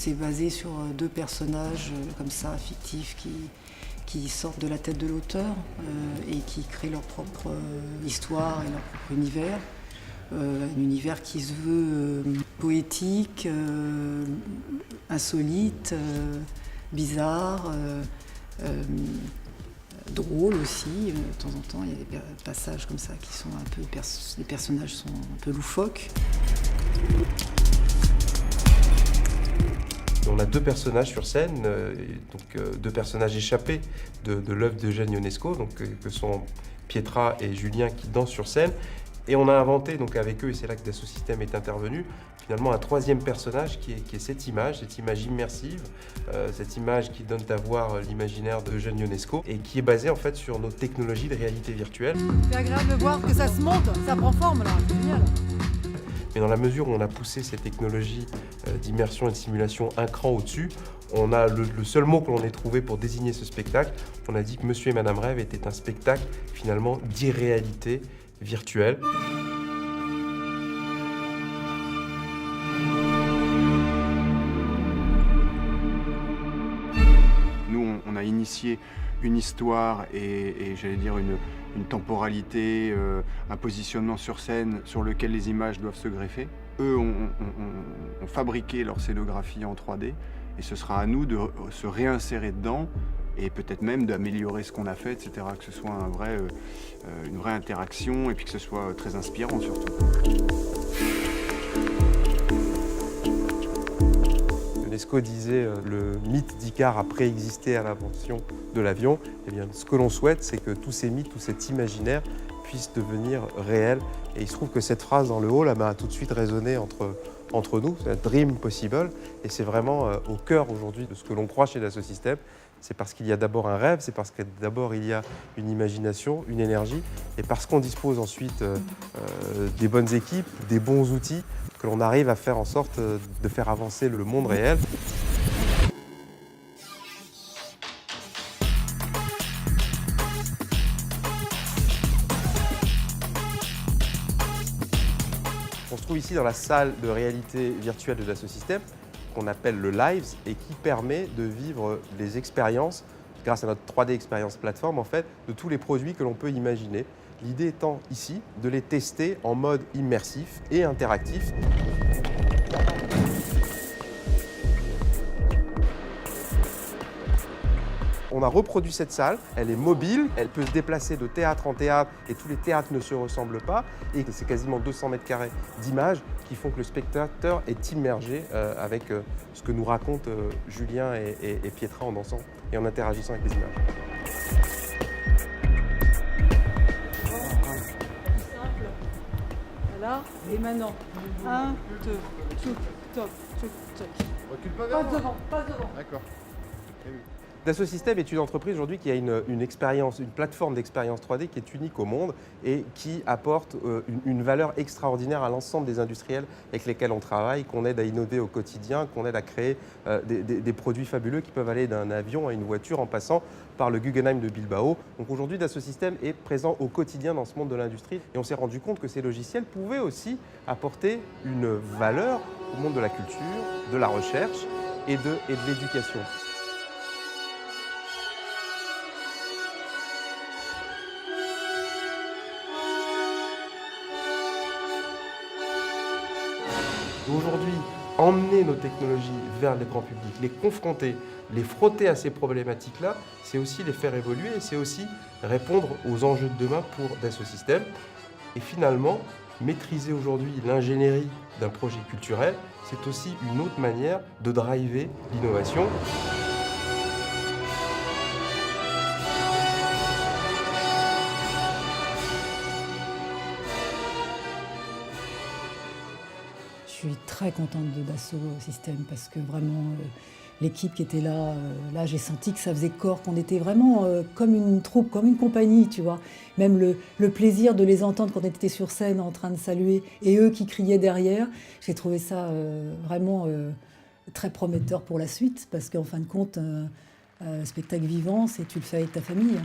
c'est basé sur deux personnages comme ça, fictifs, qui sortent de la tête de l'auteur et qui créent leur propre histoire et leur propre univers. Un univers qui se veut poétique, insolite, bizarre, drôle aussi. De temps en temps, il y a des passages comme ça qui sont un peu... Les personnages sont un peu loufoques. On a deux personnages sur scène, deux personnages échappés de l'œuvre d'Eugène Ionesco, que sont Pietra et Julien qui dansent sur scène. Et on a inventé avec eux, et c'est là que Dassault Systèmes est intervenu, finalement un troisième personnage qui est cette image immersive, cette image qui donne à voir l'imaginaire d'Eugène Ionesco et qui est basée en fait sur nos technologies de réalité virtuelle. C'est agréable de voir que ça se monte, ça prend forme là, c'est génial. Mais dans la mesure où on a poussé ces technologies d'immersion et de simulation un cran au-dessus, on a le seul mot que l'on ait trouvé pour désigner ce spectacle. On a dit que Monsieur et Madame Rêve était un spectacle finalement d'irréalité virtuelle. Nous, on a initié une histoire et j'allais dire une temporalité, un positionnement sur scène sur lequel les images doivent se greffer. Eux ont fabriqué leur scénographie en 3D et ce sera à nous de se réinsérer dedans et peut-être même d'améliorer ce qu'on a fait, etc. Que ce soit une vraie interaction et puis que ce soit très inspirant surtout. Ionesco disait le mythe d'Icare a préexisté à l'invention de l'avion. Eh bien, ce que l'on souhaite, c'est que tous ces mythes, tout cet imaginaire puisse devenir réel. Et il se trouve que cette phrase dans le hall m'a tout de suite résonné entre nous, c'est un dream possible. Et c'est vraiment au cœur aujourd'hui de ce que l'on croit chez Dassault Systèmes. C'est parce qu'il y a d'abord un rêve, c'est parce que d'abord il y a une imagination, une énergie, et parce qu'on dispose ensuite des bonnes équipes, des bons outils, que l'on arrive à faire en sorte de faire avancer le monde réel. On se trouve ici dans la salle de réalité virtuelle de Dassault Systèmes, qu'on appelle le Lives et qui permet de vivre les expériences, grâce à notre 3D Experience Platform, en fait, de tous les produits que l'on peut imaginer. L'idée étant ici de les tester en mode immersif et interactif. On a reproduit cette salle, elle est mobile, elle peut se déplacer de théâtre en théâtre et tous les théâtres ne se ressemblent pas. Et c'est quasiment 200 mètres carrés d'images qui font que le spectateur est immergé avec ce que nous racontent Julien et Pietra en dansant et en interagissant avec les images. Là, et maintenant. 1, 2, tchouk, top, tchouk, tchouk. Recule pas Pas devant, pas devant. D'accord. Dassault Systèmes est une entreprise aujourd'hui qui a une expérience, une plateforme d'expérience 3D qui est unique au monde et qui apporte une valeur extraordinaire à l'ensemble des industriels avec lesquels on travaille, qu'on aide à innover au quotidien, qu'on aide à créer des produits fabuleux qui peuvent aller d'un avion à une voiture en passant par le Guggenheim de Bilbao. Donc aujourd'hui, Dassault Systèmes est présent au quotidien dans ce monde de l'industrie et on s'est rendu compte que ces logiciels pouvaient aussi apporter une valeur au monde de la culture, de la recherche et de l'éducation. Aujourd'hui, emmener nos technologies vers le grand public, les confronter, les frotter à ces problématiques-là, c'est aussi les faire évoluer et c'est aussi répondre aux enjeux de demain pour Dassault Systèmes. Et finalement, maîtriser aujourd'hui l'ingénierie d'un projet culturel, c'est aussi une autre manière de driver l'innovation. Je suis très contente de Dassault Systèmes parce que vraiment l'équipe qui était là, j'ai senti que ça faisait corps, qu'on était vraiment comme une troupe, comme une compagnie, tu vois. Même le plaisir de les entendre quand on était sur scène en train de saluer et eux qui criaient derrière, j'ai trouvé ça vraiment très prometteur pour la suite parce qu'en fin de compte, spectacle vivant, c'est tu le fais avec ta famille.